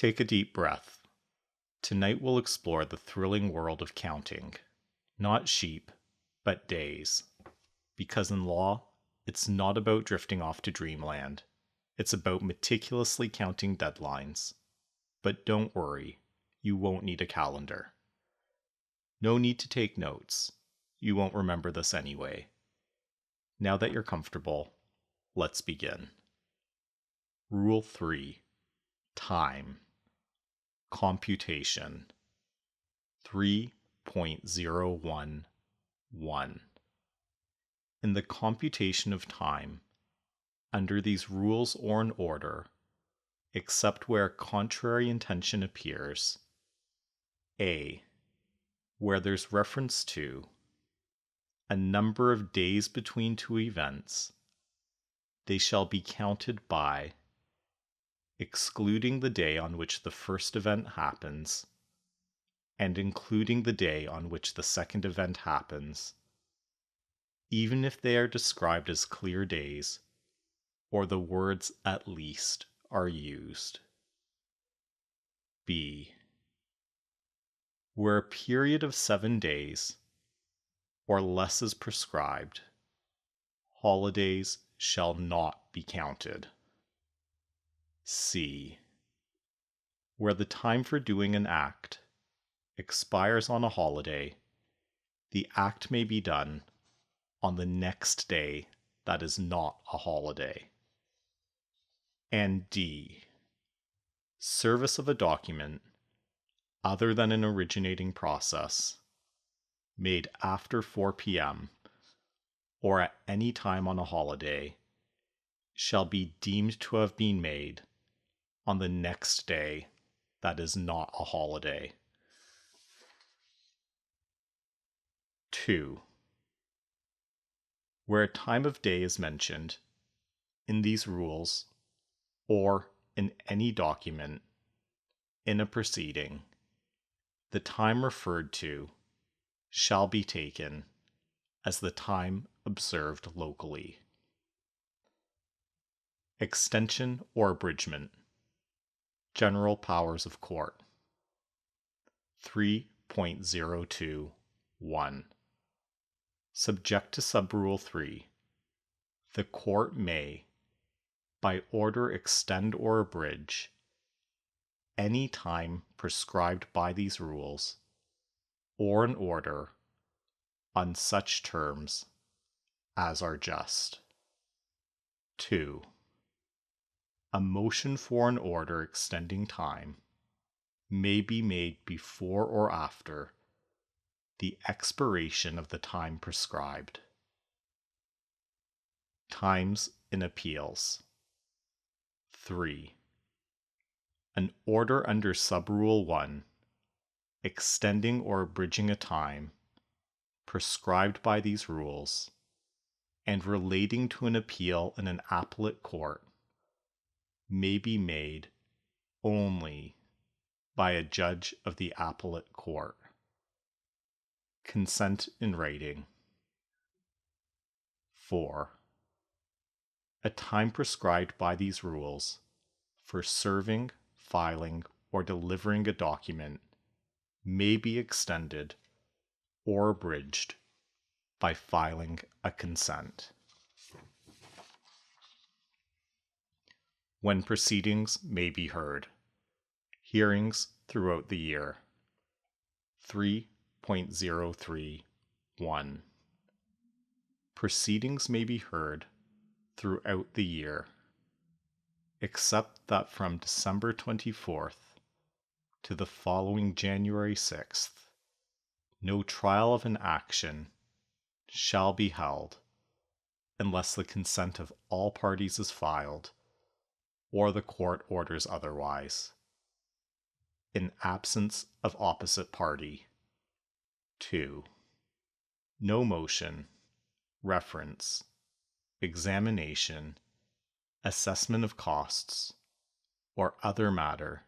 Take a deep breath. Tonight we'll explore the thrilling world of counting. Not sheep, but days. Because in law, it's not about drifting off to dreamland. It's about meticulously counting deadlines. But don't worry, you won't need a calendar. No need to take notes. You won't remember this anyway. Now that you're comfortable, let's begin. Rule 3. Time. Computation. 3.011. In the computation of time, under these rules or in order, except where contrary intention appears, A. Where there's reference to a number of days between two events, they shall be counted by excluding the day on which the first event happens and including the day on which the second event happens, even if they are described as clear days or the words at least are used. B. Where a period of 7 days or less is prescribed, holidays shall not be counted. C. Where the time for doing an act expires on a holiday, the act may be done on the next day that is not a holiday. And D. Service of a document, other than an originating process, made after 4 p.m. or at any time on a holiday, shall be deemed to have been made on the next day that is not a holiday. 2. Where a time of day is mentioned in these rules or in any document in a proceeding, the time referred to shall be taken as the time observed locally. Extension or abridgment. General powers of court. 3.021. Subject to Subrule 3, the court may, by order, extend or abridge any time prescribed by these rules, or an order, on such terms as are just. 2. A motion for an order extending time may be made before or after the expiration of the time prescribed. Times in appeals. 3. An order under Subrule 1 extending or abridging a time prescribed by these rules and relating to an appeal in an appellate court may be made only by a judge of the appellate court. Consent in writing. 4. A time prescribed by these rules for serving, filing, or delivering a document may be extended or abridged by filing a consent. When proceedings may be heard. Hearings throughout the year. 3.031. Proceedings may be heard throughout the year, except that from December 24th to the following January 6th, no trial of an action shall be held unless the consent of all parties is filed or the court orders otherwise. In absence of opposite party. 2. No motion, reference, examination, assessment of costs, or other matter,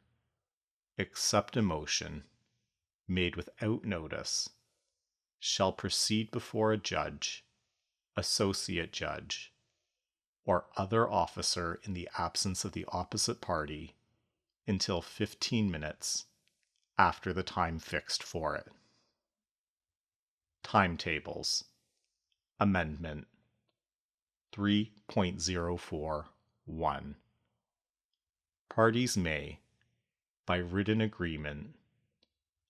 except a motion made without notice, shall proceed before a judge, associate judge, or other officer in the absence of the opposite party until 15 minutes after the time fixed for it. Timetables. Amendment 3.04.1. Parties may, by written agreement,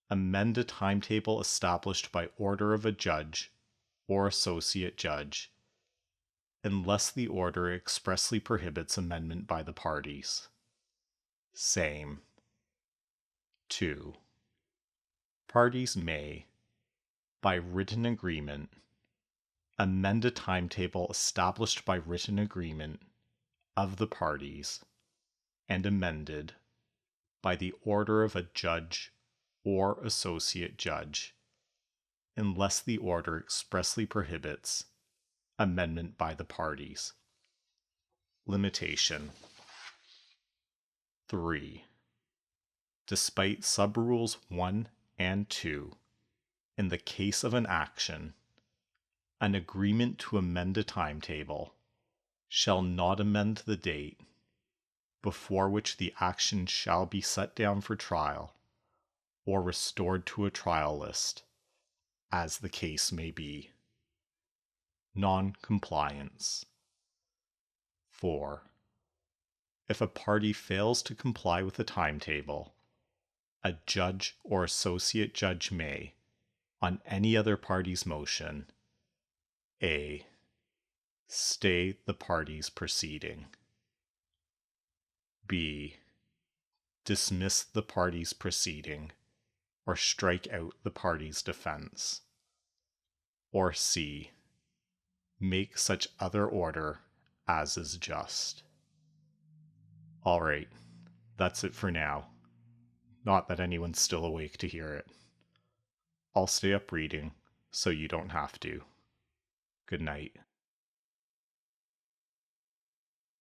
amend a timetable established by order of a judge or associate judge, unless the order expressly prohibits amendment by the parties. Same. 2. Parties may, by written agreement, amend a timetable established by written agreement of the parties and amended by the order of a judge or associate judge, unless the order expressly prohibits amendment by the parties. Limitation 3. Despite subrules 1 and 2, in the case of an action, an agreement to amend a timetable shall not amend the date before which the action shall be set down for trial or restored to a trial list, as the case may be. Non-compliance. 4. If a party fails to comply with a timetable, a judge or associate judge may, on any other party's motion, a. Stay the party's proceeding. B. Dismiss the party's proceeding or strike out the party's defense. Or C. Make such other order as is just. Alright, that's it for now. Not that anyone's still awake to hear it. I'll stay up reading, so you don't have to. Good night.